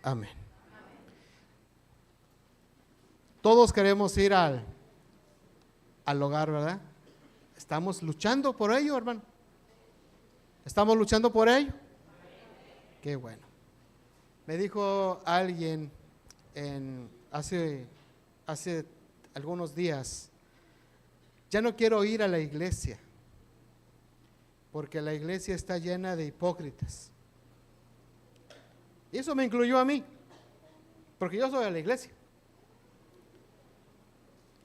Amén. Todos queremos ir al hogar, ¿verdad? Estamos luchando por ello, hermano. ¿Estamos luchando por ello? Qué bueno. Me dijo alguien hace algunos días, ya no quiero ir a la iglesia, porque la iglesia está llena de hipócritas. Y eso me incluyó a mí, porque yo soy de la iglesia.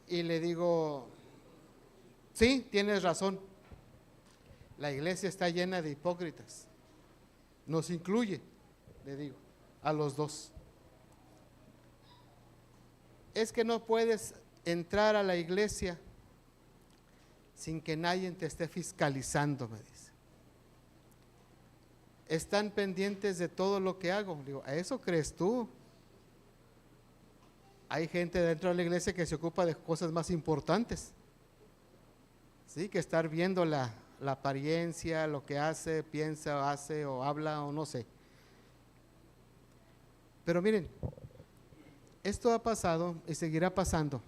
Y le digo, sí, tienes razón, la iglesia está llena de hipócritas. Nos incluye, le digo, a los dos. Es que no puedes entrar a la iglesia sin que nadie te esté fiscalizando, me dice. Están pendientes de todo lo que hago. Digo, ¿a eso crees tú? Hay gente dentro de la iglesia que se ocupa de cosas más importantes, sí, que estar viendo la apariencia, lo que hace, piensa, o hace, o habla, o no sé. Pero miren, esto ha pasado y seguirá pasando.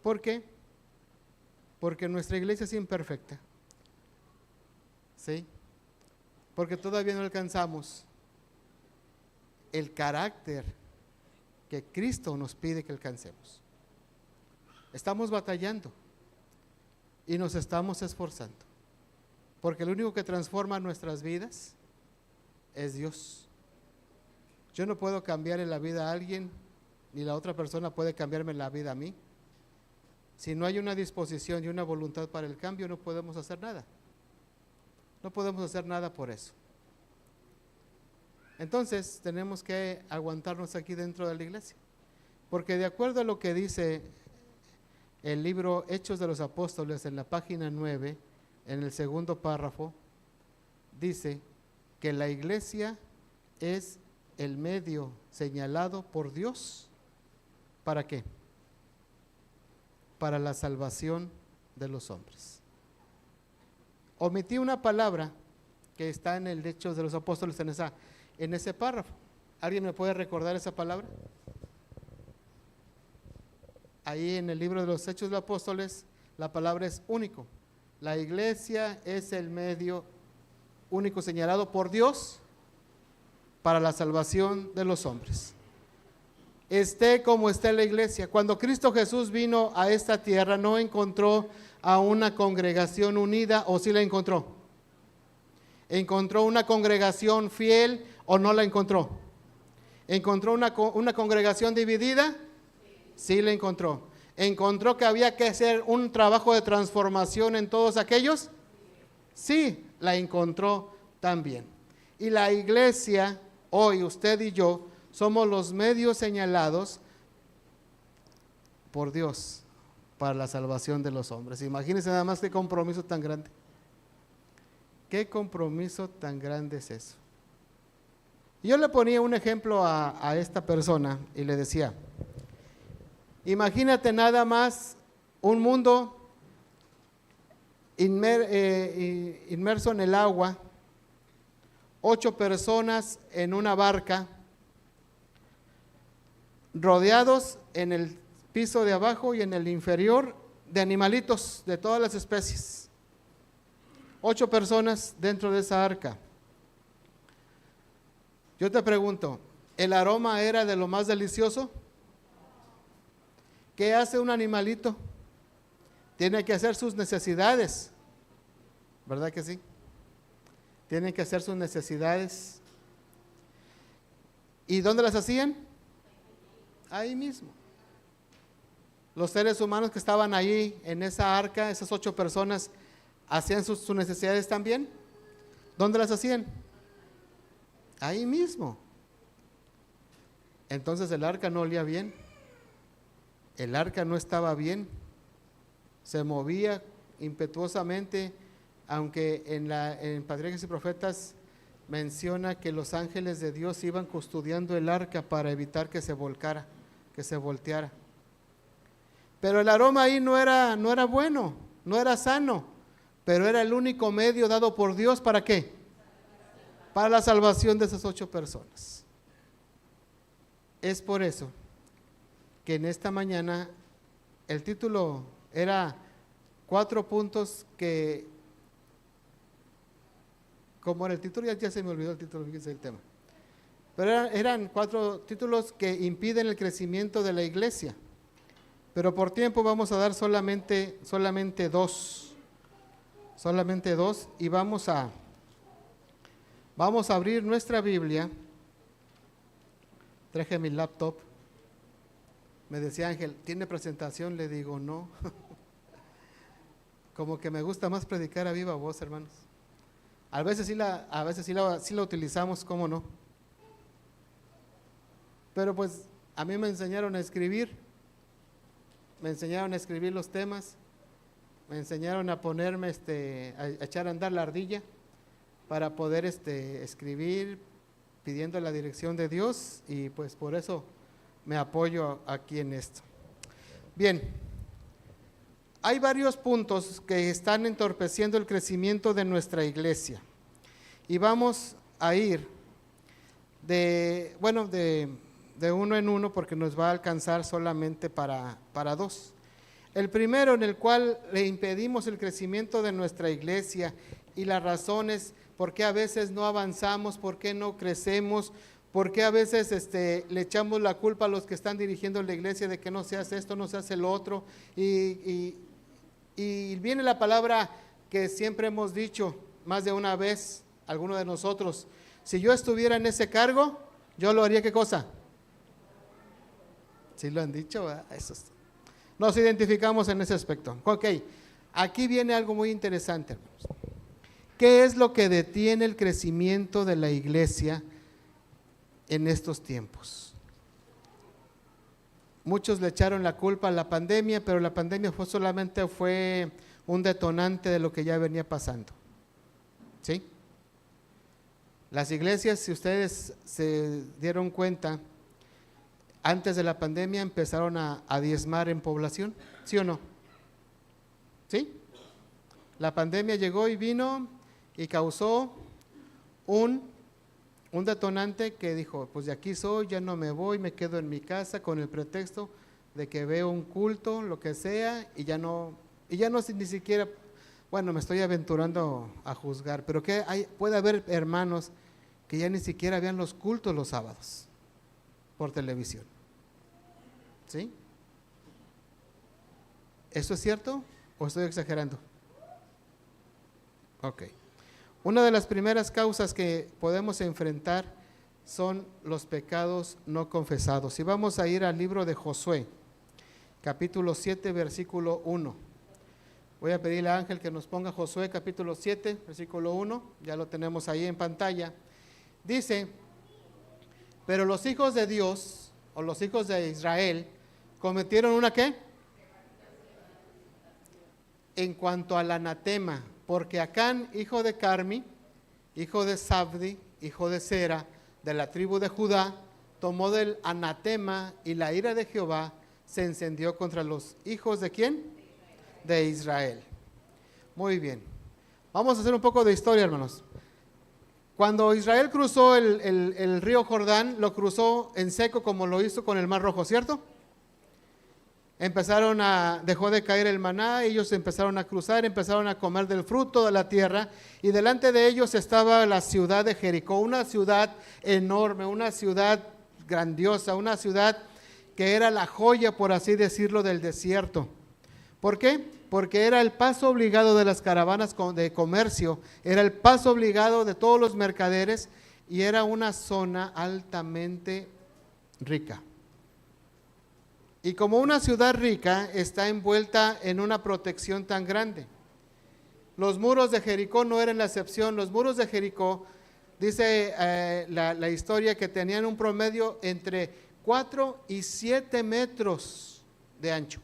¿Por qué? Porque nuestra iglesia es imperfecta, ¿sí? Porque todavía no alcanzamos el carácter que Cristo nos pide que alcancemos. Estamos batallando y nos estamos esforzando, porque lo único que transforma nuestras vidas es Dios. Yo no puedo cambiarle la vida a alguien, ni la otra persona puede cambiarme la vida a mí. Si no hay una disposición y una voluntad para el cambio, no podemos hacer nada. No podemos hacer nada por eso. Entonces tenemos que aguantarnos aquí dentro de la iglesia, porque de acuerdo a lo que dice el libro Hechos de los Apóstoles en la página 9, en el segundo párrafo, dice que la iglesia es el medio señalado por Dios. ¿Para qué? Para la salvación de los hombres. Omití una palabra que está en el Hechos de los Apóstoles en ese párrafo. ¿Alguien me puede recordar esa palabra? Ahí en el libro de los Hechos de los Apóstoles, la palabra es único. La iglesia es el medio único señalado por Dios para la salvación de los hombres. Esté como esté la iglesia. Cuando Cristo Jesús vino a esta tierra, no encontró a una congregación unida, ¿o sí la encontró? ¿Encontró una congregación fiel o no la encontró? ¿Encontró una congregación dividida? Sí la encontró. ¿Encontró que había que hacer un trabajo de transformación en todos aquellos? Sí, la encontró también. Y la iglesia, hoy usted y yo, somos los medios señalados por Dios para la salvación de los hombres. Imagínense nada más qué compromiso tan grande. ¿Qué compromiso tan grande es eso? Yo le ponía un ejemplo a esta persona y le decía, imagínate nada más un mundo inmerso en el agua, 8 personas en una barca, rodeados en el piso de abajo y en el inferior de animalitos de todas las especies. 8 personas dentro de esa arca. Yo te pregunto, ¿el aroma era de lo más delicioso? ¿Qué hace un animalito? Tiene que hacer sus necesidades, ¿verdad que sí? Tienen que hacer sus necesidades. ¿Y dónde las hacían? Ahí mismo. Los seres humanos que estaban ahí en esa arca, esas 8 personas, ¿hacían sus necesidades también? ¿Dónde las hacían? Ahí mismo. Entonces el arca no olía bien. El arca no estaba bien. Se movía impetuosamente, aunque en Patriarcas y Profetas menciona que los ángeles de Dios iban custodiando el arca para evitar que se volcara, que se volteara. Pero el aroma ahí no era bueno, no era sano, pero era el único medio dado por Dios, ¿para qué? Para la salvación de esas 8 personas. Es por eso que en esta mañana el título era 4 puntos que, como era el título, ya se me olvidó el título, fíjense el tema. Pero eran 4 títulos que impiden el crecimiento de la iglesia. Pero por tiempo vamos a dar solamente 2. Solamente 2 y vamos a abrir nuestra Biblia. Traje mi laptop. Me decía Ángel, ¿tiene presentación? Le digo, no. Como que me gusta más predicar a viva voz, hermanos. A veces sí la utilizamos, ¿cómo no? Pero pues a mí me enseñaron a escribir. Me enseñaron a escribir los temas. Me enseñaron a ponerme, a echar a andar la ardilla para poder escribir pidiendo la dirección de Dios, y pues por eso me apoyo aquí en esto. Bien, hay varios puntos que están entorpeciendo el crecimiento de nuestra iglesia y vamos a ir de uno en uno porque nos va a alcanzar solamente para 2. El primero, en el cual le impedimos el crecimiento de nuestra iglesia y las razones por qué a veces no avanzamos, por qué no crecemos, por qué a veces le echamos la culpa a los que están dirigiendo la iglesia de que no se hace esto, no se hace lo otro. Y viene la palabra que siempre hemos dicho más de una vez, alguno de nosotros: si yo estuviera en ese cargo, yo lo haría. ¿Qué cosa? ¿Sí lo han dicho? Eso es. Nos identificamos en ese aspecto. Ok, aquí viene algo muy interesante, hermanos. ¿Qué es lo que detiene el crecimiento de la iglesia en estos tiempos? Muchos le echaron la culpa a la pandemia, pero la pandemia solamente fue un detonante de lo que ya venía pasando. ¿Sí? Las iglesias, si ustedes se dieron cuenta, antes de la pandemia empezaron a diezmar en población, ¿sí o no? ¿Sí? La pandemia llegó y vino y causó un detonante que dijo, pues de aquí soy, ya no me voy, me quedo en mi casa con el pretexto de que veo un culto, lo que sea, y ya no ni siquiera, bueno, me estoy aventurando a juzgar, pero que puede haber hermanos que ya ni siquiera vean los cultos los sábados por televisión. ¿Sí? ¿Eso es cierto o estoy exagerando? Ok. Una de las primeras causas que podemos enfrentar son los pecados no confesados. Y vamos a ir al libro de Josué, capítulo 7, versículo 1. Voy a pedirle a Ángel que nos ponga Josué, capítulo 7, versículo 1. Ya lo tenemos ahí en pantalla. Dice, pero los hijos de Dios, o los hijos de Israel, cometieron ¿una qué? En cuanto al anatema, porque Acán, hijo de Carmi, hijo de Sabdi, hijo de Sera, de la tribu de Judá, tomó del anatema, y la ira de Jehová se encendió contra los hijos ¿de quién? De Israel. Muy bien. Vamos a hacer un poco de historia, hermanos. Cuando Israel cruzó el río Jordán, lo cruzó en seco como lo hizo con el Mar Rojo, ¿cierto? Dejó de caer el maná, ellos empezaron a cruzar, empezaron a comer del fruto de la tierra, y delante de ellos estaba la ciudad de Jericó, una ciudad enorme, una ciudad grandiosa, una ciudad que era la joya, por así decirlo, del desierto. ¿Por qué? Porque era el paso obligado de las caravanas de comercio, era el paso obligado de todos los mercaderes, y era una zona altamente rica. Y como una ciudad rica está envuelta en una protección tan grande. Los muros de Jericó no eran la excepción. Los muros de Jericó, dice la historia, que tenían un promedio entre 4 y 7 metros de ancho.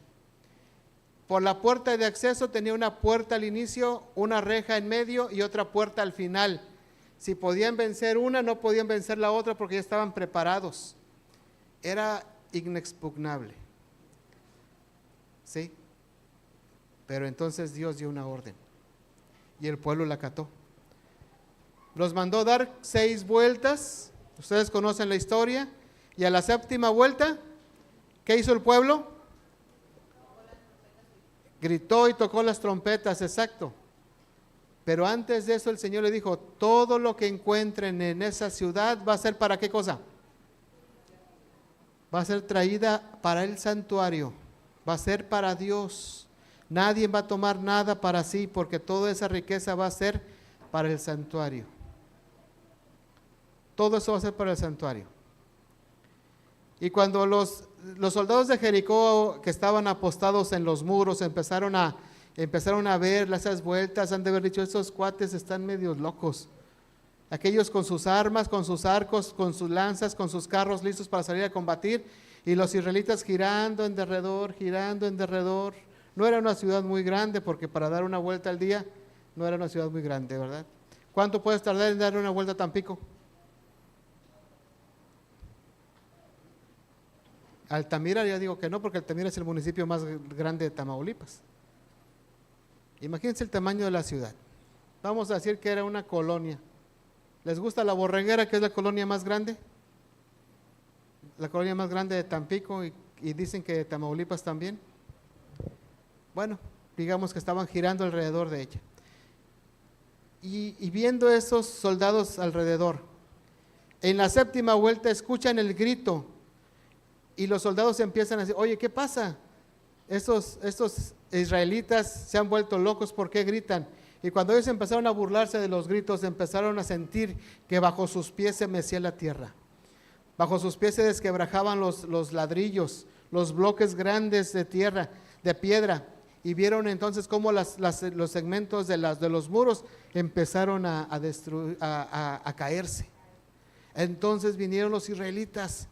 Por la puerta de acceso tenía una puerta al inicio, una reja en medio y otra puerta al final. Si podían vencer una, no podían vencer la otra porque ya estaban preparados. Era inexpugnable. ¿Sí? Pero entonces Dios dio una orden y el pueblo la acató. Los mandó dar 6 vueltas, ustedes conocen la historia, Y a la séptima vuelta, ¿qué hizo el pueblo? Gritó y tocó las trompetas, exacto. Pero antes de eso el Señor le dijo, todo lo que encuentren en esa ciudad va a ser ¿para qué cosa? Va a ser traída para el santuario, va a ser para Dios. Nadie va a tomar nada para sí, porque toda esa riqueza va a ser para el santuario. Todo eso va a ser para el santuario. Y cuando los soldados de Jericó que estaban apostados en los muros empezaron a ver esas vueltas, han de haber dicho, esos cuates están medios locos. Aquellos con sus armas, con sus arcos, con sus lanzas, con sus carros listos para salir a combatir, y los israelitas girando en derredor, girando en derredor. No era una ciudad muy grande, porque para dar una vuelta al día no era una ciudad muy grande, ¿verdad? ¿Cuánto puedes tardar en dar una vuelta a Tampico? Altamira ya digo que no, porque Altamira es el municipio más grande de Tamaulipas. Imagínense el tamaño de la ciudad. Vamos a decir que era una colonia. ¿Les gusta la Borreguera, que es la colonia más grande? La colonia más grande de Tampico, y dicen que de Tamaulipas también. Bueno, digamos que estaban girando alrededor de ella. Y viendo esos soldados alrededor, en la séptima vuelta escuchan el grito, y los soldados empiezan a decir, oye, ¿qué pasa? Estos israelitas se han vuelto locos, ¿por qué gritan? Y cuando ellos empezaron a burlarse de los gritos, empezaron a sentir que bajo sus pies se mecía la tierra. Bajo sus pies se desquebrajaban los ladrillos, los bloques grandes de tierra, de piedra. Y vieron entonces cómo los segmentos de los muros empezaron a caerse. Entonces vinieron los israelitas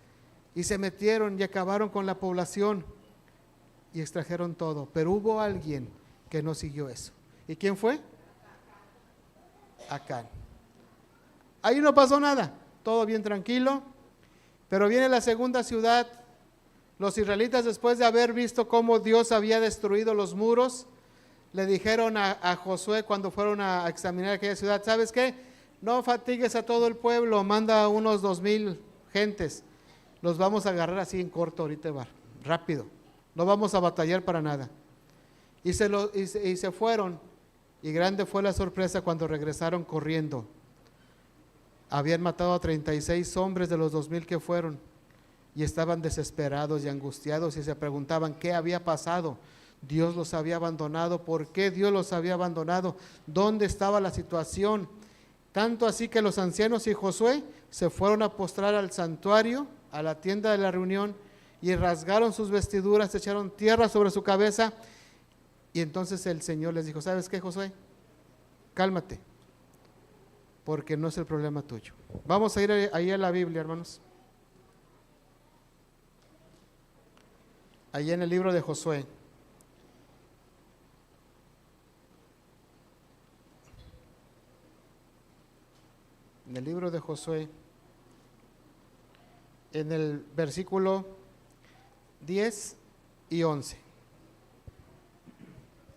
y se metieron y acabaron con la población y extrajeron todo. Pero hubo alguien que no siguió eso. ¿Y quién fue? Acán. Ahí no pasó nada, todo bien tranquilo. Pero viene la segunda ciudad. Los israelitas, después de haber visto cómo Dios había destruido los muros, le dijeron a Josué cuando fueron a examinar aquella ciudad, ¿sabes qué? No fatigues a todo el pueblo, manda unos 2,000 gentes. Los vamos a agarrar así en corto ahorita, rápido. No vamos a batallar para nada. Y se fueron, y grande fue la sorpresa cuando regresaron corriendo. Habían matado a 36 hombres de los 2,000 que fueron, y estaban desesperados y angustiados y se preguntaban qué había pasado. Dios los había abandonado. ¿Por qué Dios los había abandonado? ¿Dónde estaba la situación? Tanto así que los ancianos y Josué se fueron a postrar al santuario, a la tienda de la reunión, y rasgaron sus vestiduras, echaron tierra sobre su cabeza. Y entonces el Señor les dijo, ¿sabes qué, Josué? Cálmate, porque no es el problema tuyo. Vamos a ir ahí a la Biblia, hermanos. Ahí en el libro de Josué. En el libro de Josué, en el versículo 10 y 11.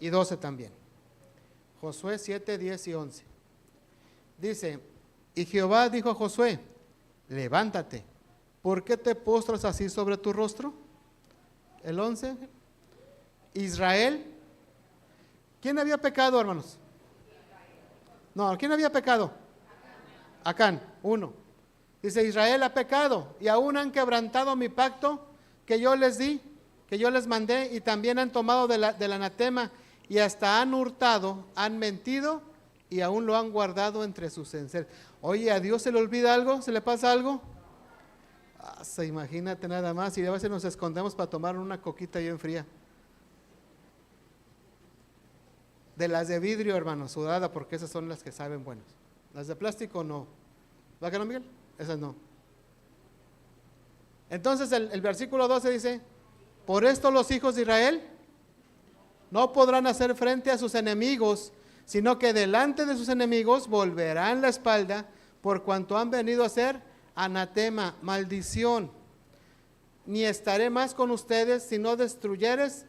Y 12 también. Josué 7, 10 y 11. Dice, y Jehová dijo a Josué, levántate, ¿por qué te postras así sobre tu rostro? El 11, Israel. ¿Quién había pecado, hermanos? No, ¿quién había pecado? Acán, 1. Dice, Israel ha pecado y aún han quebrantado mi pacto que yo les di, que yo les mandé, y también han tomado del anatema, y hasta han hurtado, han mentido y aún lo han guardado entre sus enseres. Oye, ¿a Dios se le olvida algo? ¿Se le pasa algo? Imagínate nada más, y a veces nos escondemos para tomar una coquita bien fría. De las de vidrio, hermano, sudada, porque esas son las que saben buenas. Las de plástico no. ¿Va que no, Miguel? Esas no. Entonces el versículo 12 dice, por esto los hijos de Israel no podrán hacer frente a sus enemigos, sino que delante de sus enemigos volverán la espalda, por cuanto han venido a ser anatema, maldición. Ni estaré más con ustedes si no destruyeres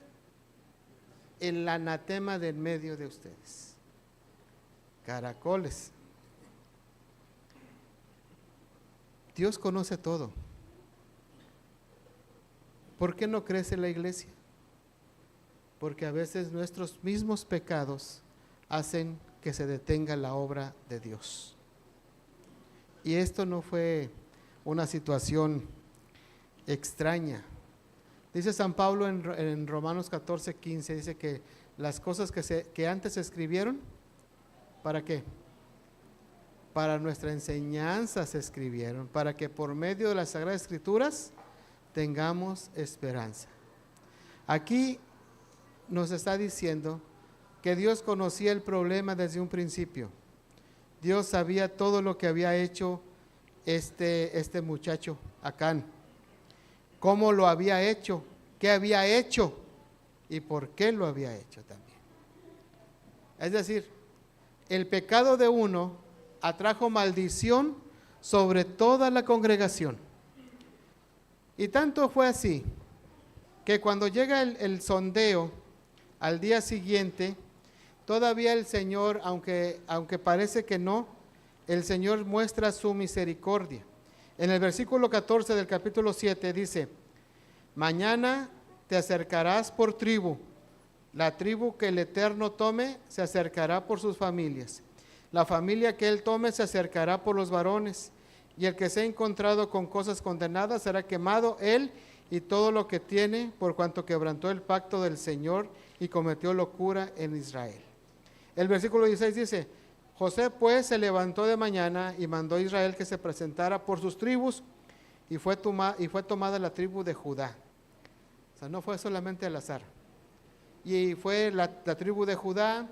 el anatema de en medio de ustedes. Caracoles. Dios conoce todo. ¿Por qué no crece la iglesia? Porque a veces nuestros mismos pecados hacen que se detenga la obra de Dios. Y esto no fue una situación extraña. Dice San Pablo en Romanos 14:15, dice que las cosas que antes se escribieron, ¿para qué? Para nuestra enseñanza se escribieron, para que por medio de las Sagradas Escrituras tengamos esperanza. Aquí nos está diciendo que Dios conocía el problema desde un principio. Dios sabía todo lo que había hecho este muchacho Acán, cómo lo había hecho, qué había hecho y por qué lo había hecho también. Es decir, el pecado de uno atrajo maldición sobre toda la congregación. Y tanto fue así que cuando llega el sondeo al día siguiente, todavía el Señor, aunque parece que no, el Señor muestra su misericordia. En el versículo 14 del capítulo 7 dice: mañana te acercarás por tribu, la tribu que el Eterno tome se acercará por sus familias, la familia que él tome se acercará por los varones, y el que sea encontrado con cosas condenadas será quemado él y todo lo que tiene, por cuanto quebrantó el pacto del Señor y cometió locura en Israel. El versículo 16 dice: José pues se levantó de mañana y mandó a Israel que se presentara por sus tribus, y fue tomada la tribu de Judá. O sea, no fue solamente al azar. Y fue la tribu de Judá,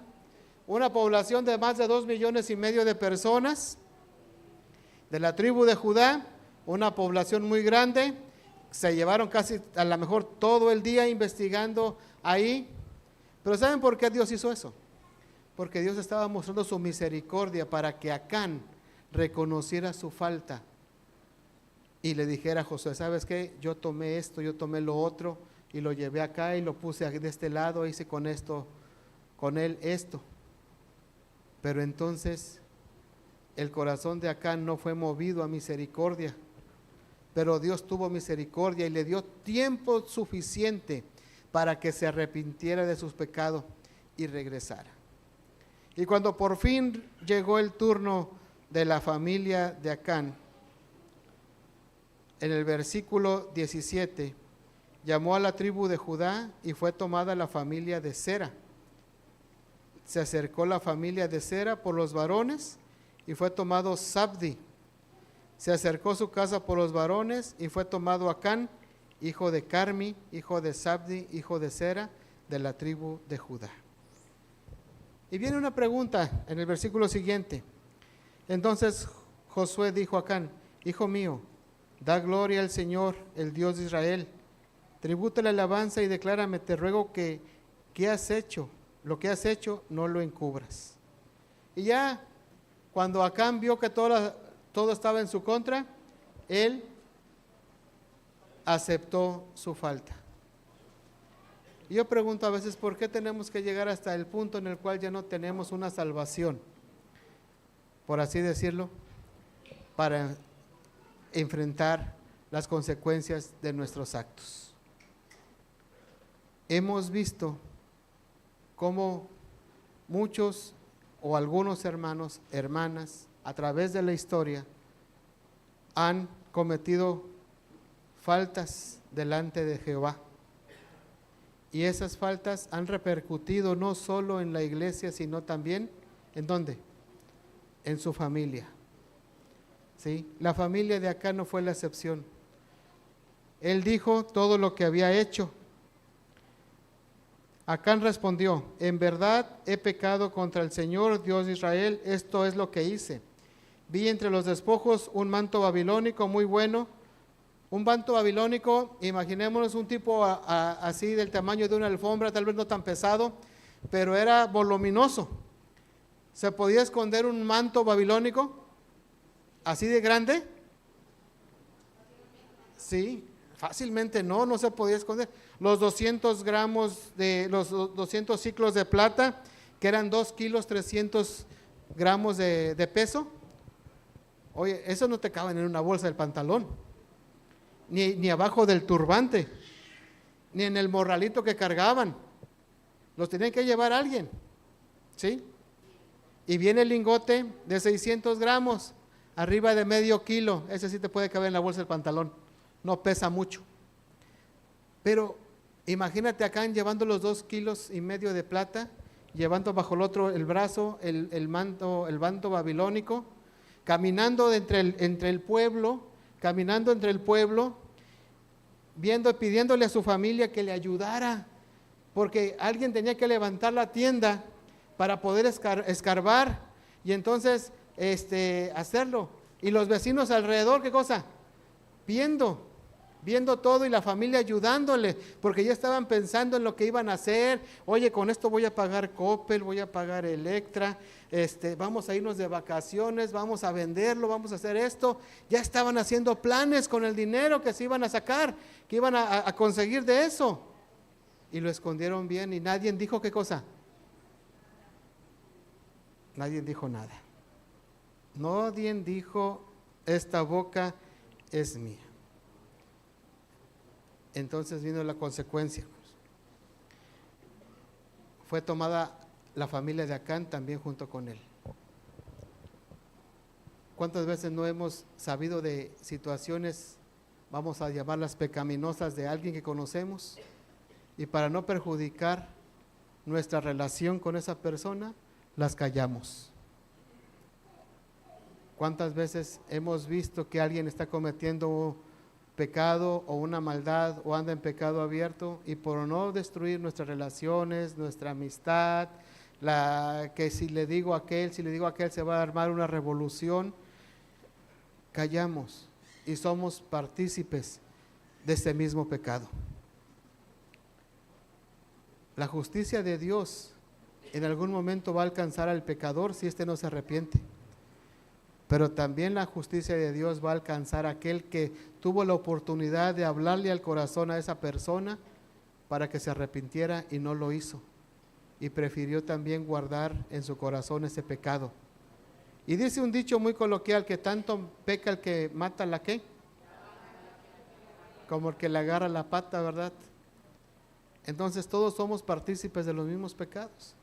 una población de más de 2,5 millones de personas. De la tribu de Judá, una población muy grande. Se llevaron casi a lo mejor todo el día investigando ahí. Pero ¿saben por qué Dios hizo eso? Porque Dios estaba mostrando su misericordia para que Acán reconociera su falta y le dijera a Josué: ¿sabes qué? Yo tomé esto, yo tomé lo otro y lo llevé acá y lo puse de este lado, hice con él esto. Pero entonces el corazón de Acán no fue movido a misericordia, pero Dios tuvo misericordia y le dio tiempo suficiente para que se arrepintiera de sus pecados y regresara. Y cuando por fin llegó el turno de la familia de Acán, en el versículo 17, llamó a la tribu de Judá y fue tomada la familia de Zera. Se acercó la familia de Zera por los varones y fue tomado Zabdi. Se acercó su casa por los varones y fue tomado Acán, hijo de Carmi, hijo de Zabdi, hijo de Zera, de la tribu de Judá. Y viene una pregunta en el versículo siguiente. Entonces Josué dijo a Acán: hijo mío, da gloria al Señor, el Dios de Israel. Tributa la alabanza y declárame, te ruego que ¿qué has hecho? Lo que has hecho no lo encubras. Y ya cuando Acán vio que todo estaba en su contra, él aceptó su falta. Y yo pregunto a veces, ¿por qué tenemos que llegar hasta el punto en el cual ya no tenemos una salvación, por así decirlo, para enfrentar las consecuencias de nuestros actos? Hemos visto cómo muchos o algunos hermanos, hermanas, a través de la historia, han cometido faltas delante de Jehová. Y esas faltas han repercutido no solo en la iglesia, sino también, ¿en dónde? En su familia. ¿Sí? La familia de Acán no fue la excepción. Él dijo todo lo que había hecho. Acán respondió: en verdad he pecado contra el Señor, Dios de Israel, esto es lo que hice. Vi entre los despojos un manto babilónico muy bueno. Un manto babilónico, imaginémonos un tipo así del tamaño de una alfombra, tal vez no tan pesado, pero era voluminoso. ¿Se podía esconder un manto babilónico así de grande? Sí, fácilmente no se podía esconder. Los 200 ciclos de plata, que eran 2 kilos 300 gramos de peso. Oye, eso no te cabe en una bolsa del pantalón, ni abajo del turbante. ni en el morralito que cargaban. Los tenían que llevar alguien, ¿sí? Y viene el lingote de 600 gramos, arriba de medio kilo. Ese sí te puede caber en la bolsa del pantalón, no pesa mucho. Pero imagínate acá llevando los 2,5 kilos de plata, llevando bajo el otro el brazo, el manto babilónico, caminando entre el pueblo, pidiéndole a su familia que le ayudara, porque alguien tenía que levantar la tienda para poder escarbar y entonces hacerlo. Y los vecinos alrededor, ¿qué cosa? Viendo todo y la familia ayudándole, porque ya estaban pensando en lo que iban a hacer. Oye, con esto voy a pagar Coppel, voy a pagar Electra, vamos a irnos de vacaciones, vamos a venderlo, vamos a hacer esto. Ya estaban haciendo planes con el dinero que se iban a sacar, que iban a conseguir de eso. Y lo escondieron bien y nadie dijo qué cosa. Nadie dijo nada. Nadie dijo, esta boca es mía. Entonces vino la consecuencia. Fue tomada la familia de Acán también junto con él. ¿Cuántas veces no hemos sabido de situaciones, vamos a llamarlas pecaminosas, de alguien que conocemos? Y para no perjudicar nuestra relación con esa persona, las callamos. ¿Cuántas veces hemos visto que alguien está cometiendo pecado o una maldad o anda en pecado abierto y por no destruir nuestras relaciones, nuestra amistad, que si le digo a aquel se va a armar una revolución, callamos y somos partícipes de ese mismo pecado? La justicia de Dios en algún momento va a alcanzar al pecador si éste no se arrepiente. Pero también la justicia de Dios va a alcanzar a aquel que tuvo la oportunidad de hablarle al corazón a esa persona para que se arrepintiera y no lo hizo. Y prefirió también guardar en su corazón ese pecado. Y dice un dicho muy coloquial que tanto peca el que mata la ¿qué? Como el que le agarra la pata, ¿verdad? Entonces todos somos partícipes de los mismos pecados.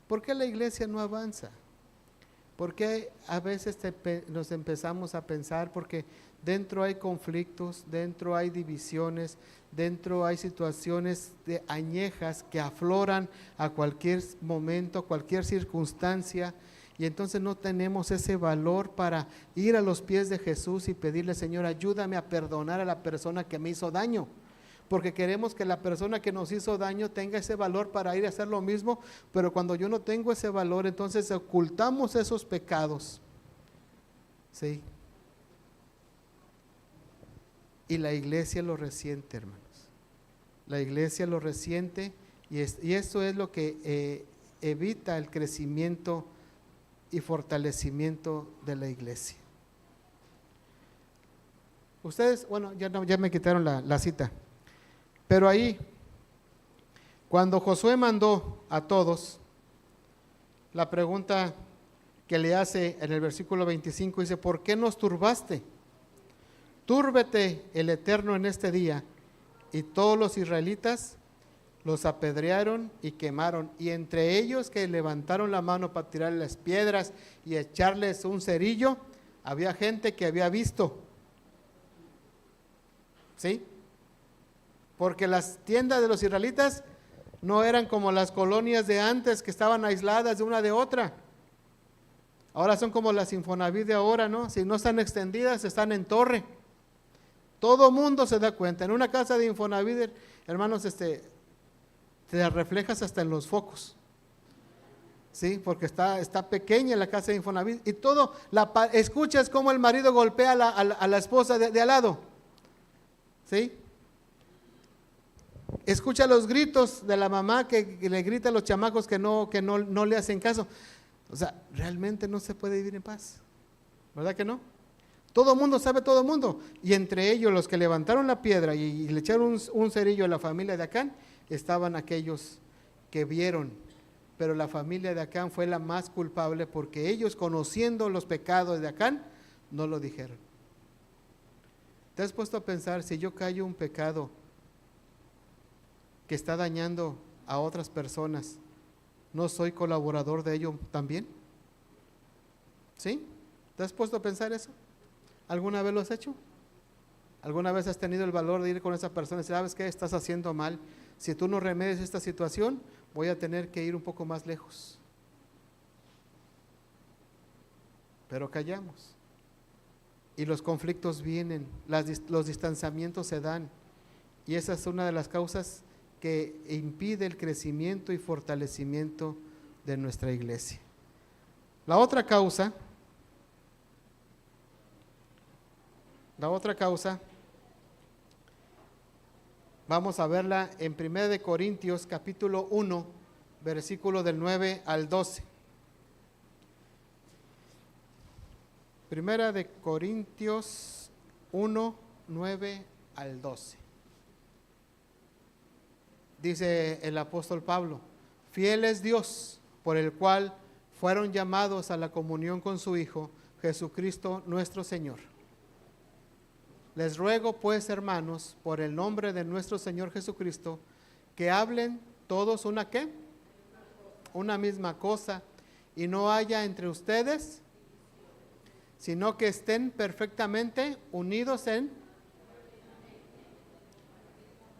¿Por qué la iglesia no avanza? ¿Por qué a veces nos empezamos a pensar? Porque dentro hay conflictos, dentro hay divisiones, dentro hay situaciones añejas que afloran a cualquier momento, cualquier circunstancia, y entonces no tenemos ese valor para ir a los pies de Jesús y pedirle: Señor, ayúdame a perdonar a la persona que me hizo daño. Porque queremos que la persona que nos hizo daño tenga ese valor para ir a hacer lo mismo, pero cuando yo no tengo ese valor, entonces ocultamos esos pecados. ¿Sí? Y la iglesia lo resiente, hermanos. La iglesia lo resiente y eso es lo que evita el crecimiento y fortalecimiento de la iglesia. Ustedes, bueno, ya me quitaron la cita. Pero ahí, cuando Josué mandó a todos, la pregunta que le hace en el versículo 25 dice: ¿por qué nos turbaste? Túrbete el Eterno en este día. Y todos los israelitas los apedrearon y quemaron, y entre ellos que levantaron la mano para tirarles las piedras y echarles un cerillo, había gente que había visto. ¿Sí? Porque las tiendas de los israelitas no eran como las colonias de antes, que estaban aisladas de una de otra. Ahora son como las Infonavit de ahora, ¿no? Si no están extendidas, están en torre. Todo mundo se da cuenta. En una casa de Infonavit, hermanos, te reflejas hasta en los focos. Sí, porque está pequeña la casa de Infonavit. Y todo, escuchas cómo el marido golpea a la esposa de al lado. ¿Sí? Escucha los gritos de la mamá que le grita a los chamacos que no le hacen caso. O sea, realmente no se puede vivir en paz, ¿verdad que no? Todo el mundo sabe, todo el mundo. Y entre ellos, los que levantaron la piedra y le echaron un cerillo a la familia de Acán, estaban aquellos que vieron. Pero la familia de Acán fue la más culpable, porque ellos, conociendo los pecados de Acán, no lo dijeron. ¿Te has puesto a pensar, si yo callo un pecado, que está dañando a otras personas, ¿no soy colaborador de ello también? ¿Sí? ¿Te has puesto a pensar eso? ¿Alguna vez lo has hecho? ¿Alguna vez has tenido el valor de ir con esa persona y decir, sabes qué, estás haciendo mal? Si tú no remedias esta situación, voy a tener que ir un poco más lejos. Pero callamos. Y los conflictos vienen, los distanciamientos se dan. Y esa es una de las causas que impide el crecimiento y fortalecimiento de nuestra iglesia. La otra causa, vamos a verla en 1 Corintios capítulo 1, versículo del 9 al 12. 1 Corintios 1, 9 al 12. Dice el apóstol Pablo, fiel es Dios, por el cual fueron llamados a la comunión con su Hijo, Jesucristo nuestro Señor. Les ruego pues, hermanos, por el nombre de nuestro Señor Jesucristo, que hablen todos una ¿qué? Una misma cosa, y no haya entre ustedes, sino que estén perfectamente unidos en...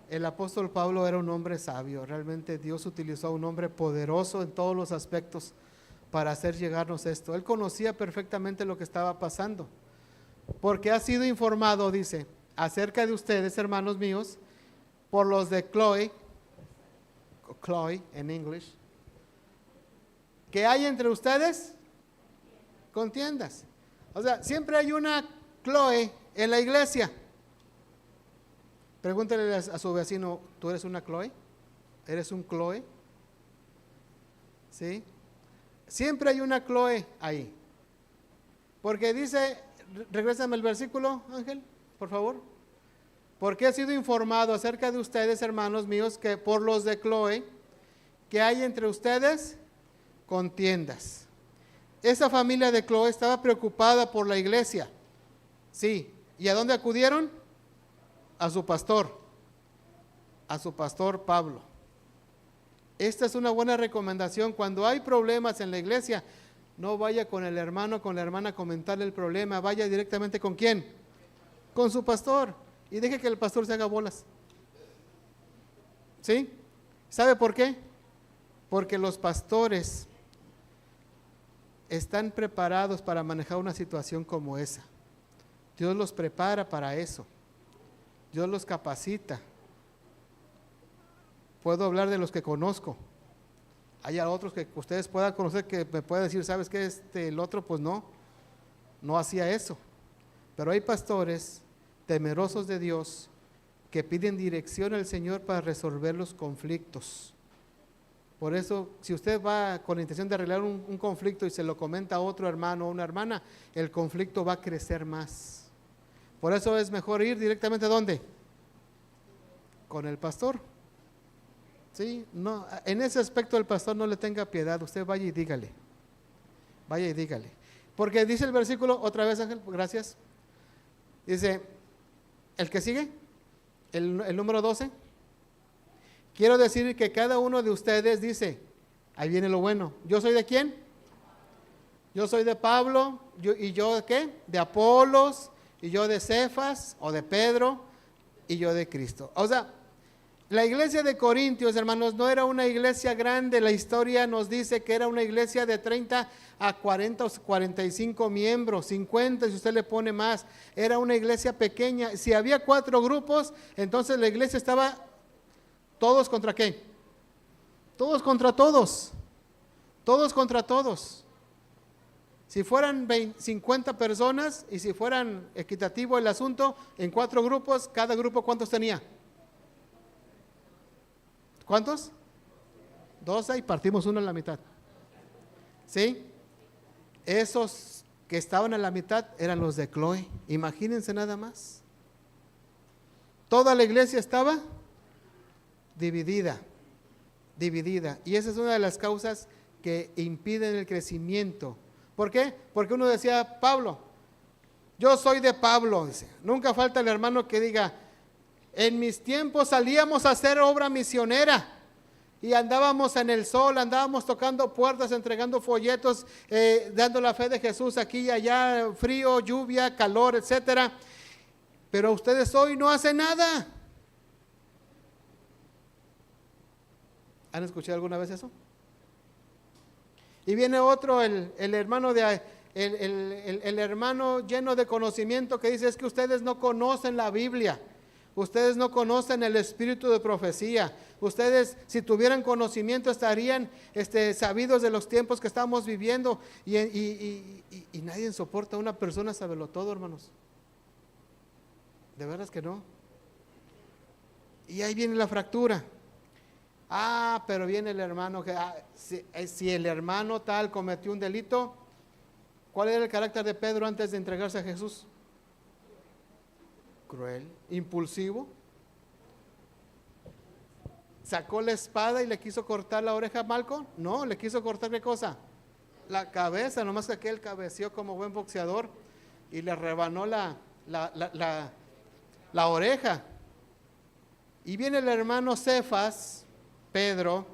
El apóstol Pablo era un hombre sabio, realmente Dios utilizó a un hombre poderoso en todos los aspectos para hacer llegarnos esto. Él conocía perfectamente lo que estaba pasando, porque ha sido informado, dice, acerca de ustedes, hermanos míos, por los de Chloe en inglés, que hay entre ustedes contiendas. O sea, siempre hay una Chloe en la iglesia. Pregúntale a su vecino, ¿tú eres una Chloe? ¿Eres un Chloe? ¿Sí? Siempre hay una Chloe ahí. Porque dice, regrésame el versículo, Ángel, por favor. Porque he sido informado acerca de ustedes, hermanos míos, que por los de Chloe, que hay entre ustedes contiendas. Esa familia de Chloe estaba preocupada por la iglesia. Sí. ¿Y a dónde acudieron? A su pastor Pablo. Esta es una buena recomendación. Cuando hay problemas en la iglesia, no vaya con el hermano, con la hermana a comentarle el problema, vaya directamente ¿con quién? Con su pastor, y deje que el pastor se haga bolas. ¿Sí? ¿Sabe por qué? Porque los pastores están preparados para manejar una situación como esa. Dios los prepara para eso. Dios los capacita. Puedo hablar de los que conozco. Hay otros que ustedes puedan conocer que me pueden decir, ¿sabes qué? El otro pues no hacía eso. Pero hay pastores temerosos de Dios que piden dirección al Señor para resolver los conflictos. Por eso, si usted va con la intención de arreglar un conflicto y se lo comenta a otro hermano o una hermana, el conflicto va a crecer más. Por eso es mejor ir directamente ¿a dónde? Con el pastor. ¿Sí? No, en ese aspecto el pastor no le tenga piedad, usted vaya y dígale. Vaya y dígale. Porque dice el versículo, otra vez Ángel, gracias. Dice, ¿el que sigue? El número 12. Quiero decir que cada uno de ustedes dice, ahí viene lo bueno, ¿yo soy de quién? Yo soy de Pablo, ¿y yo de qué? De Apolos, y yo de Cefas, o de Pedro, y yo de Cristo. O sea, la iglesia de Corintios, hermanos, no era una iglesia grande. La historia nos dice que era una iglesia de 30 a 40 o 45 miembros, 50 si usted le pone más. Era una iglesia pequeña. Si había 4 grupos, entonces la iglesia estaba todos contra ¿qué? Todos contra todos. Todos contra todos. Si fueran 50 personas y si fueran equitativo el asunto, en 4 grupos, cada grupo ¿cuántos tenía? ¿Cuántos? 12 y partimos uno en la mitad. ¿Sí? Esos que estaban en la mitad eran los de Chloe. Imagínense nada más. Toda la iglesia estaba dividida. Y esa es una de las causas que impiden el crecimiento. ¿Por qué? Porque uno decía, Pablo, yo soy de Pablo. Dice. Nunca falta el hermano que diga, En mis tiempos salíamos a hacer obra misionera y andábamos en el sol, andábamos tocando puertas, entregando folletos, dando la fe de Jesús aquí y allá, frío, lluvia, calor, etcétera. Pero ustedes hoy no hacen nada. ¿Han escuchado alguna vez eso? Y viene otro, el hermano el hermano lleno de conocimiento que dice: es que ustedes no conocen la Biblia. Ustedes no conocen el espíritu de profecía. Ustedes, si tuvieran conocimiento, estarían sabidos de los tiempos que estamos viviendo. Y nadie soporta a una persona sabelotodo, hermanos. De veras que no. Y ahí viene la fractura. Pero viene el hermano que, si el hermano tal cometió un delito, ¿cuál era el carácter de Pedro antes de entregarse a Jesús? Cruel, impulsivo. ¿Sacó la espada y le quiso cortar la oreja a Malco? No, le quiso cortar ¿qué cosa? La cabeza, nomás que aquel cabeció como buen boxeador y le rebanó la oreja. Y viene el hermano Cefas, Pedro,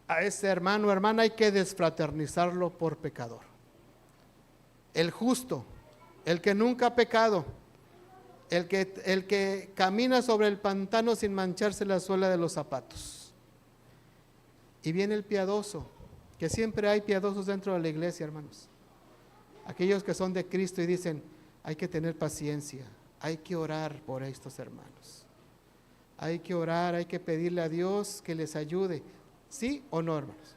a ese hermano, hermana, hay que desfraternizarlo por pecador. El justo, el que nunca ha pecado, el que camina sobre el pantano sin mancharse la suela de los zapatos. Y viene el piadoso, que siempre hay piadosos dentro de la iglesia, hermanos. Aquellos que son de Cristo y dicen: hay que tener paciencia, hay que orar por estos hermanos. Hay que orar, hay que pedirle a Dios que les ayude. ¿Sí o no, hermanos?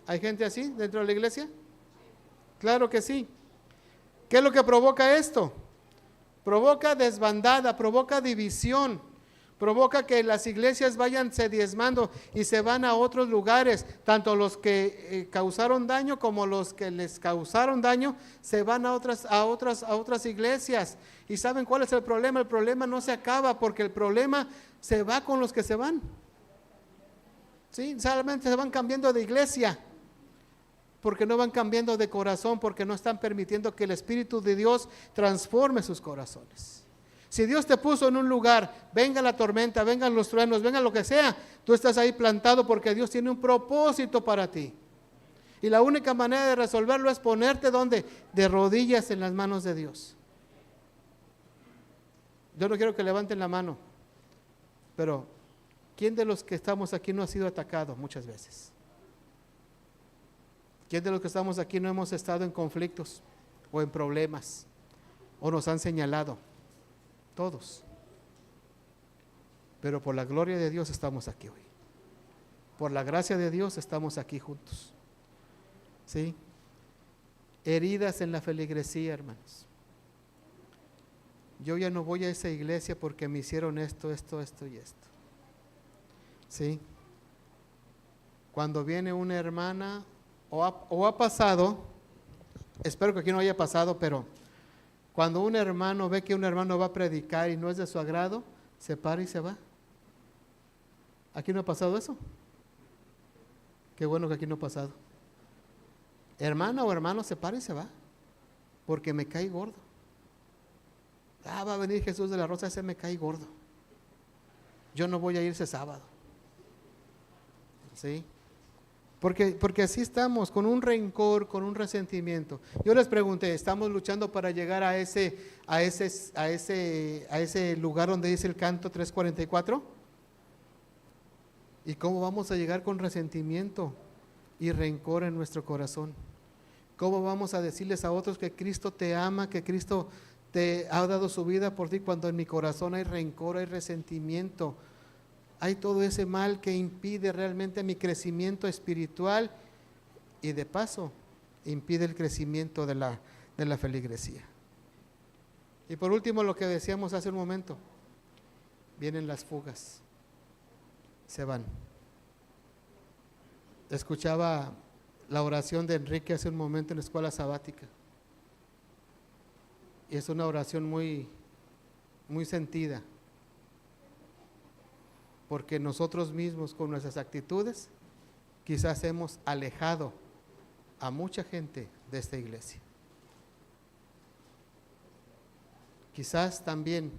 ¿Hay gente así dentro de la iglesia? Claro que sí. ¿Qué es lo que provoca esto? Provoca desbandada, provoca división, provoca que las iglesias vayan se diezmando y se van a otros lugares. Tanto los que causaron daño como los que les causaron daño se van a otras iglesias. ¿Y saben cuál es el problema? El problema no se acaba, porque el problema se va con los que se van. ¿Sí? Solamente se van cambiando de iglesia, porque no van cambiando de corazón, porque no están permitiendo que el Espíritu de Dios transforme sus corazones. Si Dios te puso en un lugar, venga la tormenta, vengan los truenos, venga lo que sea, tú estás ahí plantado porque Dios tiene un propósito para ti. Y la única manera de resolverlo es ponerte ¿dónde? De rodillas en las manos de Dios. Yo no quiero que levanten la mano, pero ¿quién de los que estamos aquí no ha sido atacado muchas veces? ¿Quién de los que estamos aquí no hemos estado en conflictos o en problemas o nos han señalado? Todos. Pero por la gloria de Dios estamos aquí hoy. Por la gracia de Dios estamos aquí juntos. ¿Sí? Heridas en la feligresía, hermanos. Yo ya no voy a esa iglesia porque me hicieron esto y esto. ¿Sí? Cuando viene una hermana o ha pasado, espero que aquí no haya pasado, pero cuando un hermano ve que un hermano va a predicar y no es de su agrado, se para y se va. ¿Aquí no ha pasado eso? Qué bueno que aquí no ha pasado. Hermana o hermano se para y se va, porque me cae gordo. Va a venir Jesús de la Rosa, ese me cae gordo. Yo no voy a ir ese sábado. ¿Sí? Porque así estamos, con un rencor, con un resentimiento. Yo les pregunté, ¿estamos luchando para llegar a ese lugar donde dice el canto 344? ¿Y cómo vamos a llegar con resentimiento y rencor en nuestro corazón? ¿Cómo vamos a decirles a otros que Cristo te ama, que Cristo te ha dado su vida por ti, cuando en mi corazón hay rencor, hay resentimiento? Hay todo ese mal que impide realmente mi crecimiento espiritual y de paso impide el crecimiento de la feligresía. Y por último, lo que decíamos hace un momento, vienen las fugas, se van. Escuchaba la oración de Enrique hace un momento en la escuela sabática y es una oración muy, muy sentida. Porque nosotros mismos con nuestras actitudes quizás hemos alejado a mucha gente de esta iglesia. Quizás también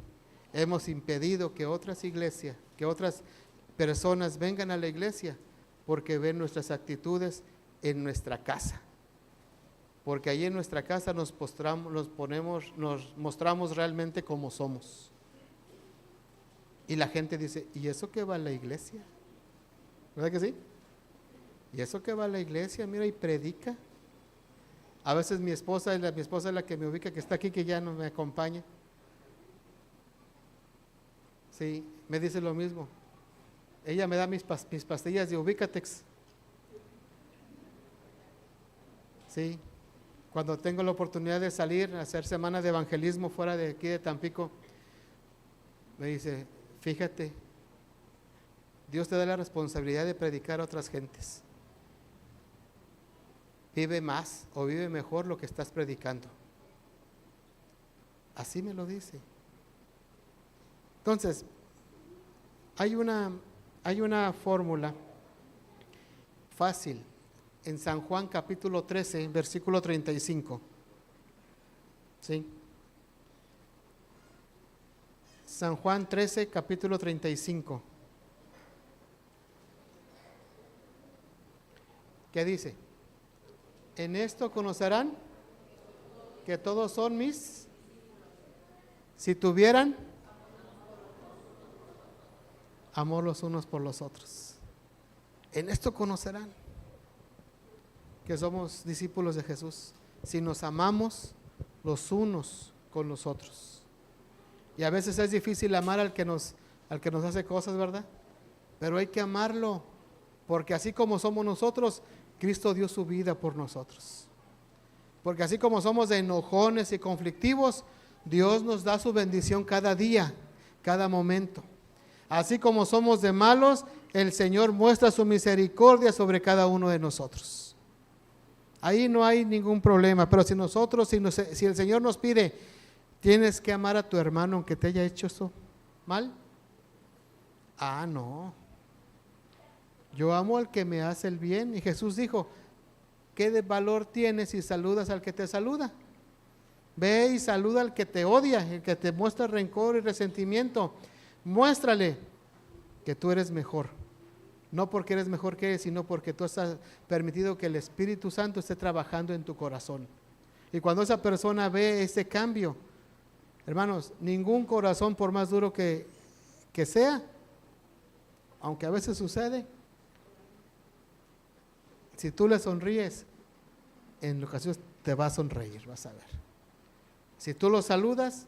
hemos impedido que otras iglesias, que otras personas vengan a la iglesia porque ven nuestras actitudes en nuestra casa. Porque ahí en nuestra casa nos mostramos realmente como somos. Y la gente dice, ¿y eso qué va a la iglesia? ¿Verdad que sí? ¿Y eso qué va a la iglesia? Mira, y predica. A veces mi esposa es la que me ubica, que está aquí, que ya no me acompaña. Sí, me dice lo mismo. Ella me da mis pastillas de Ubicatex. Sí, cuando tengo la oportunidad de salir a hacer semana de evangelismo fuera de aquí de Tampico, me dice, fíjate, Dios te da la responsabilidad de predicar a otras gentes. Vive más o vive mejor lo que estás predicando. Así me lo dice. Entonces, hay una fórmula fácil en San Juan capítulo 13, versículo 35. ¿Sí? San Juan 13, capítulo 35. ¿Qué dice? En esto conocerán que todos son mis, si tuvieran amor los unos por los otros. En esto conocerán que somos discípulos de Jesús, si nos amamos los unos con los otros. Y a veces es difícil amar al que nos hace cosas, ¿verdad? Pero hay que amarlo, porque así como somos nosotros, Cristo dio su vida por nosotros. Porque así como somos de enojones y conflictivos, Dios nos da su bendición cada día, cada momento. Así como somos de malos, el Señor muestra su misericordia sobre cada uno de nosotros. Ahí no hay ningún problema, pero si el Señor nos pide, tienes que amar a tu hermano aunque te haya hecho eso mal. Ah, no. Yo amo al que me hace el bien. Y Jesús dijo, ¿qué de valor tienes si saludas al que te saluda? Ve y saluda al que te odia, el que te muestra rencor y resentimiento. Muéstrale que tú eres mejor. No porque eres mejor que él, sino porque tú has permitido que el Espíritu Santo esté trabajando en tu corazón. Y cuando esa persona ve ese cambio, hermanos, ningún corazón, por más duro que sea, aunque a veces sucede, si tú le sonríes, en ocasiones te va a sonreír, vas a ver. Si tú lo saludas,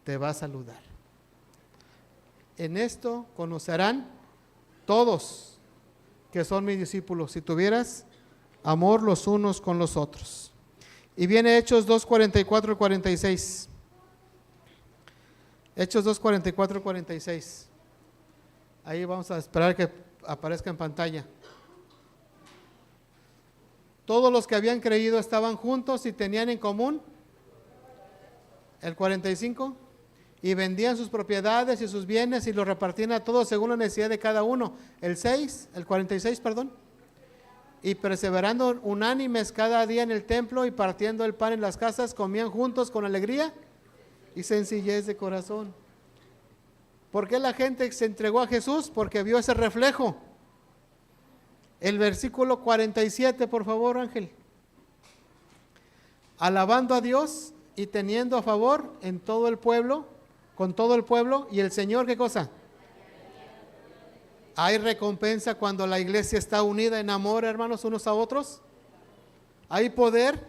te va a saludar. En esto conocerán todos que son mis discípulos, si tuvieras amor los unos con los otros. Y viene Hechos 2, 44 y 46. Hechos 2, 44 y 46. Ahí vamos a esperar que aparezca en pantalla. Todos los que habían creído estaban juntos y tenían en común, el 45, y vendían sus propiedades y sus bienes y los repartían a todos según la necesidad de cada uno. El 46, y perseverando unánimes cada día en el templo y partiendo el pan en las casas, comían juntos con alegría y sencillez de corazón. ¿Por qué la gente se entregó a Jesús? Porque vio ese reflejo. El versículo 47, por favor, Ángel. Alabando a Dios y teniendo a favor en todo el pueblo, con todo el pueblo, y el Señor, ¿qué cosa? Hay recompensa cuando la iglesia está unida en amor, hermanos, unos a otros. Hay poder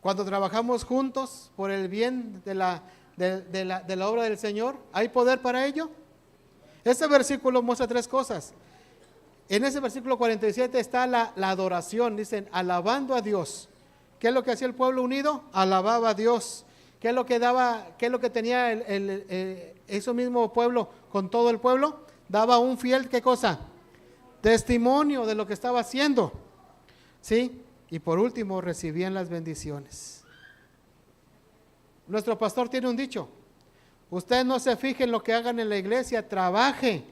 cuando trabajamos juntos por el bien de la obra del Señor. ¿Hay poder para ello? Este versículo muestra tres cosas. En ese versículo 47 está la adoración, dicen, alabando a Dios. ¿Qué es lo que hacía el pueblo unido? Alababa a Dios. ¿Qué es lo que daba, qué es lo que tenía ese mismo pueblo con todo el pueblo? Daba un fiel, ¿qué cosa? Testimonio de lo que estaba haciendo. ¿Sí? Y por último, recibían las bendiciones. Nuestro pastor tiene un dicho: usted no se fije en lo que hagan en la iglesia, trabaje.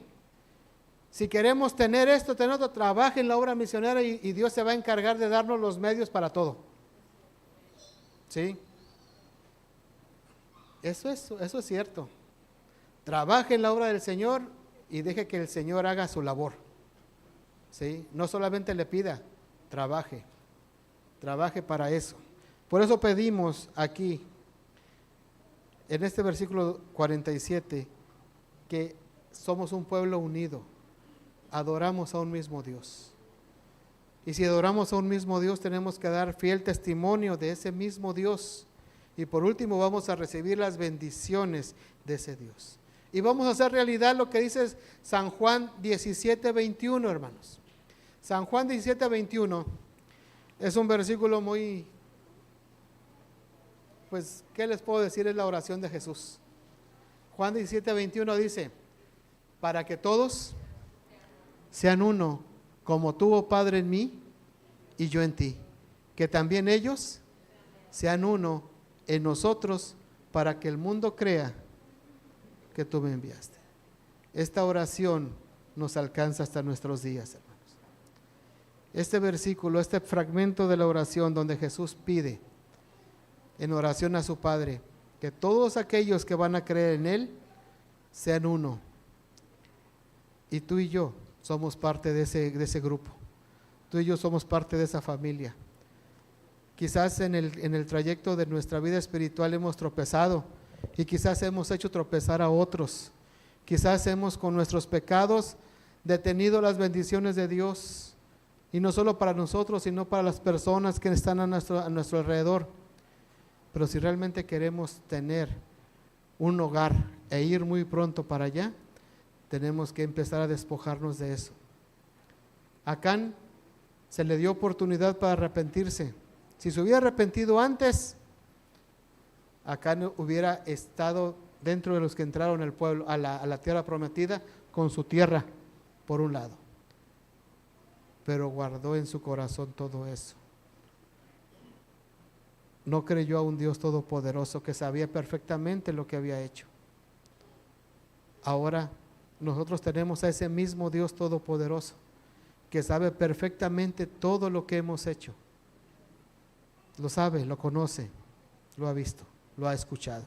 Si queremos tener esto, tener otro, trabaje en la obra misionera y Dios se va a encargar de darnos los medios para todo. ¿Sí? Eso es cierto. Trabaje en la obra del Señor y deje que el Señor haga su labor. ¿Sí? No solamente le pida, trabaje para eso. Por eso pedimos aquí, en este versículo 47, que somos un pueblo unido, adoramos a un mismo Dios. Y si adoramos a un mismo Dios, tenemos que dar fiel testimonio de ese mismo Dios. Y por último, vamos a recibir las bendiciones de ese Dios. Y vamos a hacer realidad lo que dice San Juan 17:21, hermanos. San Juan 17:21 es un versículo muy, pues, ¿qué les puedo decir? Es la oración de Jesús. Juan 17:21 dice, para que todos sean uno, como tú, oh Padre, en mí y yo en ti, que también ellos sean uno en nosotros, para que el mundo crea que tú me enviaste. Esta oración nos alcanza hasta nuestros días, hermanos. Este versículo, este fragmento de la oración donde Jesús pide en oración a su Padre que todos aquellos que van a creer en Él sean uno. Y tú y yo somos parte de ese grupo. Tú y yo somos parte de esa familia. Quizás en el trayecto de nuestra vida espiritual hemos tropezado y quizás hemos hecho tropezar a otros. Quizás hemos con nuestros pecados detenido las bendiciones de Dios, y no solo para nosotros, sino para las personas que están a nuestro alrededor. Pero si realmente queremos tener un hogar e ir muy pronto para allá, tenemos que empezar a despojarnos de eso. A Acán se le dio oportunidad para arrepentirse. Si se hubiera arrepentido antes, Acán hubiera estado dentro de los que entraron al pueblo, a la tierra prometida, con su tierra por un lado. Pero guardó en su corazón todo eso. No creyó a un Dios todopoderoso que sabía perfectamente lo que había hecho. Ahora nosotros tenemos a ese mismo Dios todopoderoso que sabe perfectamente todo lo que hemos hecho. Lo sabe, lo conoce, lo ha visto, lo ha escuchado.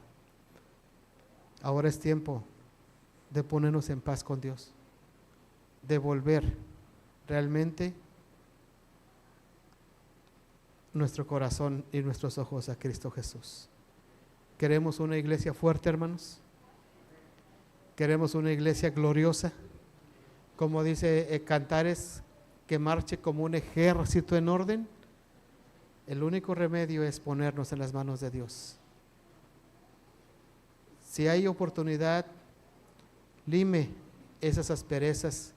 Ahora es tiempo de ponernos en paz con Dios, de volver realmente nuestro corazón y nuestros ojos a Cristo Jesús. ¿Queremos una iglesia fuerte, hermanos? ¿Queremos una iglesia gloriosa? Como dice Cantares, que marche como un ejército en orden. El único remedio es ponernos en las manos de Dios. Si hay oportunidad, lime esas asperezas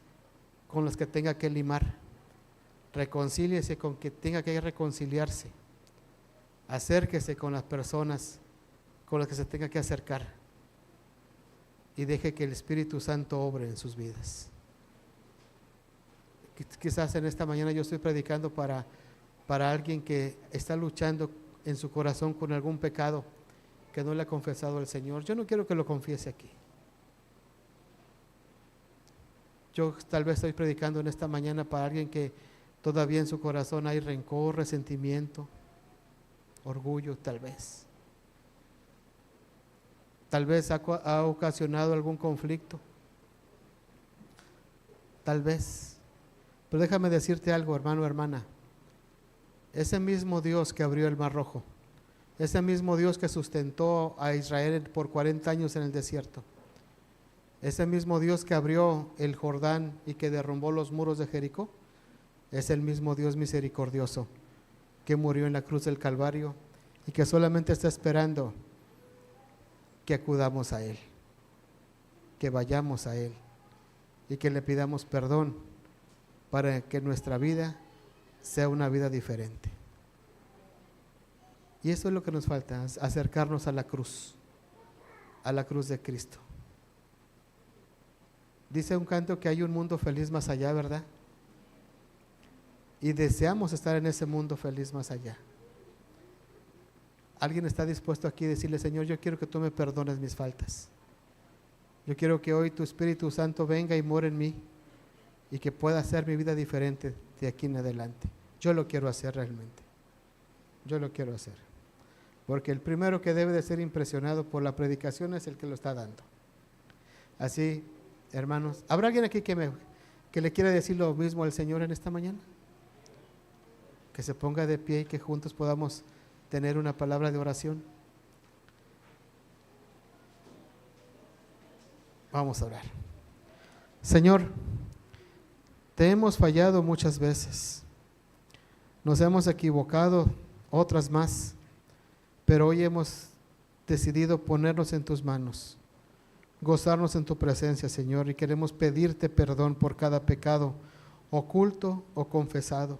con las que tenga que limar. Reconcíliese con que tenga que reconciliarse. Acérquese con las personas con las que se tenga que acercar y deje que el Espíritu Santo obre en sus vidas. Quizás en esta mañana yo estoy predicando para alguien que está luchando en su corazón con algún pecado que no le ha confesado al Señor. Yo no quiero que lo confiese aquí. Yo tal vez estoy predicando en esta mañana para alguien que todavía en su corazón hay rencor, resentimiento, orgullo, tal vez. Tal vez ha ocasionado algún conflicto. Tal vez. Pero déjame decirte algo, hermano, hermana. Ese mismo Dios que abrió el Mar Rojo, ese mismo Dios que sustentó a Israel por 40 años en el desierto, ese mismo Dios que abrió el Jordán y que derrumbó los muros de Jericó, es el mismo Dios misericordioso que murió en la cruz del Calvario y que solamente está esperando que acudamos a Él, que vayamos a Él y que le pidamos perdón para que nuestra vida sea una vida diferente. Y eso es lo que nos falta, acercarnos a la cruz de Cristo. Dice un canto que hay un mundo feliz más allá, ¿verdad? Y deseamos estar en ese mundo feliz más allá. ¿Alguien está dispuesto aquí a decirle, Señor, yo quiero que tú me perdones mis faltas? Yo quiero que hoy tu Espíritu Santo venga y more en mí y que pueda hacer mi vida diferente de aquí en adelante. Yo lo quiero hacer realmente. Yo lo quiero hacer. Porque el primero que debe de ser impresionado por la predicación es el que lo está dando. Así, hermanos, ¿habrá alguien aquí que le quiera decir lo mismo al Señor en esta mañana? Que se ponga de pie y que juntos podamos tener una palabra de oración. Vamos a orar. Señor, te hemos fallado muchas veces, nos hemos equivocado otras más, pero hoy hemos decidido ponernos en tus manos, gozarnos en tu presencia, Señor, y queremos pedirte perdón por cada pecado oculto o confesado.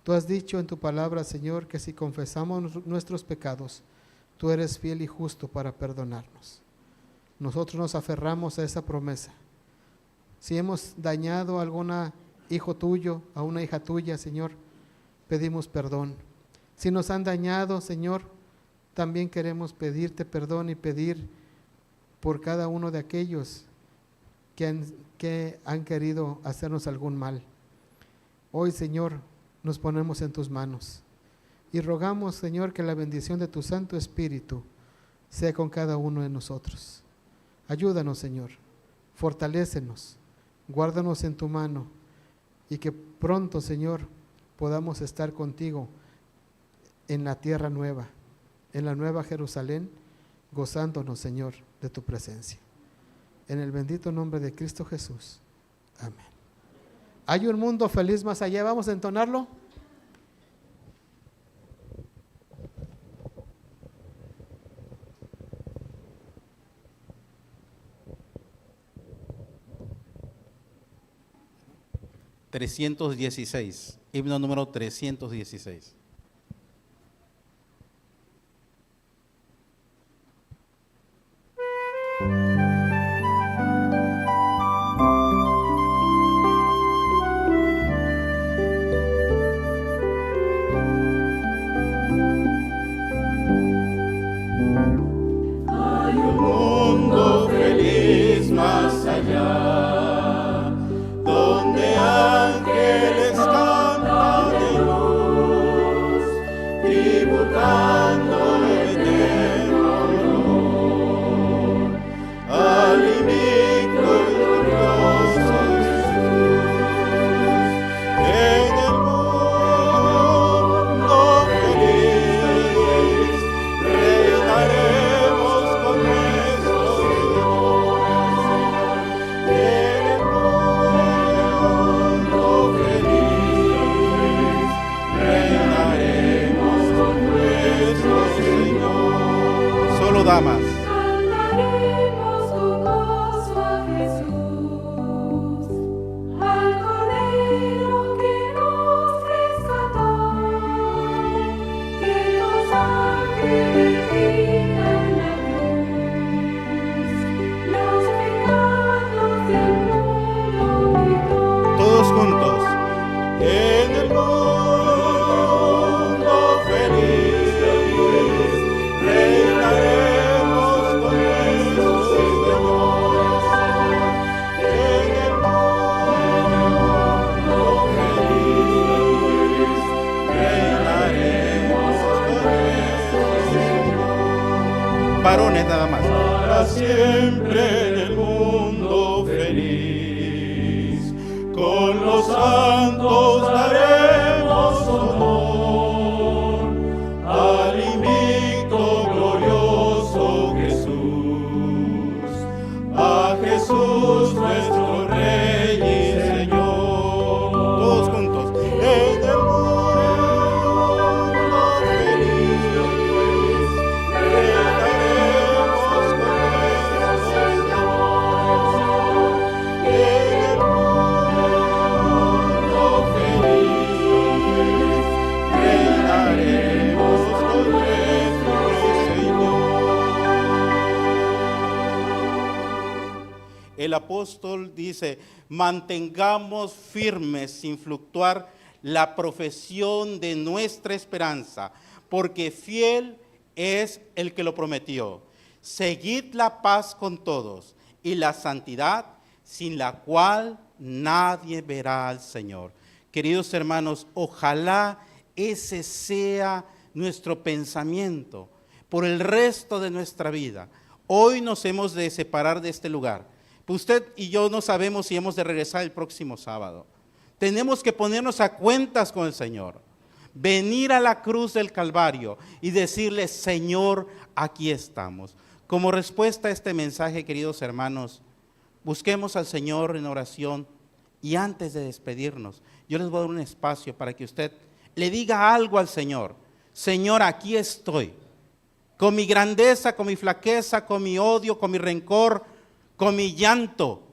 Tú has dicho en tu palabra, Señor, que si confesamos nuestros pecados, tú eres fiel y justo para perdonarnos. Nosotros nos aferramos a esa promesa. Si hemos dañado a algún hijo tuyo, a una hija tuya, Señor, pedimos perdón. Si nos han dañado, Señor, también queremos pedirte perdón y pedir por cada uno de aquellos que han querido hacernos algún mal. Hoy, Señor, nos ponemos en tus manos y rogamos, Señor, que la bendición de tu Santo Espíritu sea con cada uno de nosotros. Ayúdanos, Señor, fortalécenos, guárdanos en tu mano y que pronto, Señor, podamos estar contigo en la tierra nueva, en la nueva Jerusalén, gozándonos, Señor, de tu presencia. En el bendito nombre de Cristo Jesús. Amén. Hay un mundo feliz más allá. Vamos a entonarlo. (316), himno número 316. Hay un mundo feliz más allá, donde ángeles cantan de luz, tributando eterno honor al invicto y glorioso Jesús. En el mundo feliz reinaremos con nuestro Señor. En el mundo feliz reinaremos con nuestro Señor. Solo damas. Cantaremos con gozo a Jesús, al Cordero que nos rescató, que los ángeles gritan en la cruz, los pecados del mundo quitó. Todos juntos. En el mundo feliz reinaremos con nuestro Señor. En el mundo feliz reinaremos con nuestro Señor. Varones nada más. Para siempre en el mundo feliz, con los santos daremos honor al invicto glorioso Jesús, a Jesús nuestro Rey y Señor. Todos juntos. En el mundo feliz reinaremos con nuestro Señor. En el mundo feliz reinaremos con nuestro Señor. El apóstol dice: mantengamos firmes sin fluctuar la profesión de nuestra esperanza, porque fiel es el que lo prometió. Seguid la paz con todos y la santidad, sin la cual nadie verá al Señor. Queridos hermanos, ojalá ese sea nuestro pensamiento por el resto de nuestra vida. Hoy nos hemos de separar de este lugar, Usted y yo no sabemos si hemos de regresar el próximo sábado. Tenemos que ponernos a cuentas con el Señor. Venir a la cruz del Calvario y decirle, Señor, aquí estamos. Como respuesta a este mensaje, queridos hermanos, busquemos al Señor en oración y antes de despedirnos, yo les voy a dar un espacio para que usted le diga algo al Señor. Señor, aquí estoy, con mi grandeza, con mi flaqueza, con mi odio, con mi rencor, con mi llanto,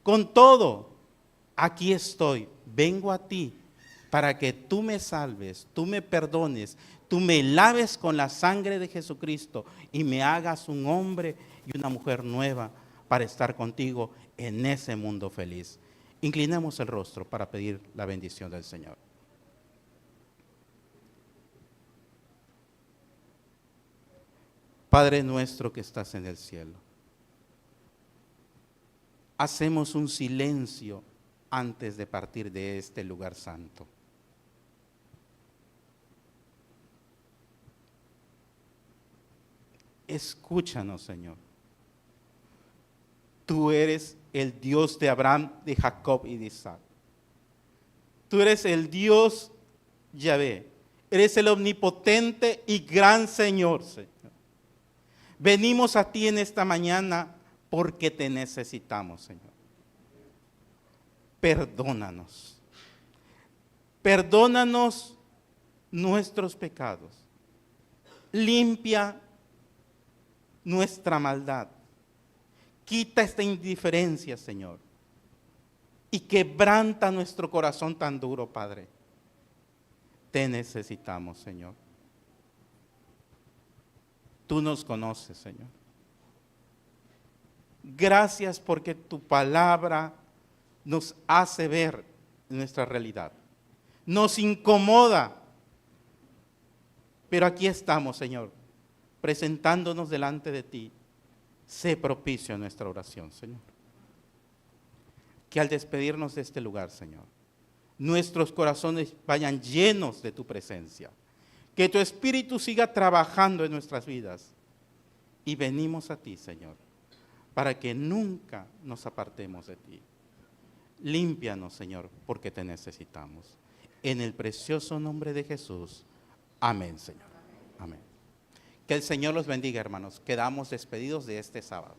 con todo. Aquí estoy, vengo a ti para que tú me salves, tú me perdones, tú me laves con la sangre de Jesucristo y me hagas un hombre y una mujer nueva para estar contigo en ese mundo feliz. Inclinemos el rostro para pedir la bendición del Señor. Padre nuestro que estás en el cielo, hacemos un silencio antes de partir de este lugar santo. Escúchanos, Señor. Tú eres el Dios de Abraham, de Jacob y de Isaac. Tú eres el Dios Yahvé. Eres el omnipotente y gran Señor, Señor. Venimos a ti en esta mañana porque te necesitamos, Señor. Perdónanos. Perdónanos nuestros pecados. Limpia nuestra maldad. Quita esta indiferencia, Señor. Y quebranta nuestro corazón tan duro, Padre. Te necesitamos, Señor. Tú nos conoces, Señor. Gracias porque tu palabra nos hace ver nuestra realidad. Nos incomoda. Pero aquí estamos, Señor, presentándonos delante de ti. Sé propicio a nuestra oración, Señor. Que al despedirnos de este lugar, Señor, nuestros corazones vayan llenos de tu presencia. Que tu Espíritu siga trabajando en nuestras vidas. Y venimos a ti, Señor, para que nunca nos apartemos de ti. Límpianos, Señor, porque te necesitamos. En el precioso nombre de Jesús. Amén, Señor. Amén. Que el Señor los bendiga, hermanos. Quedamos despedidos de este sábado.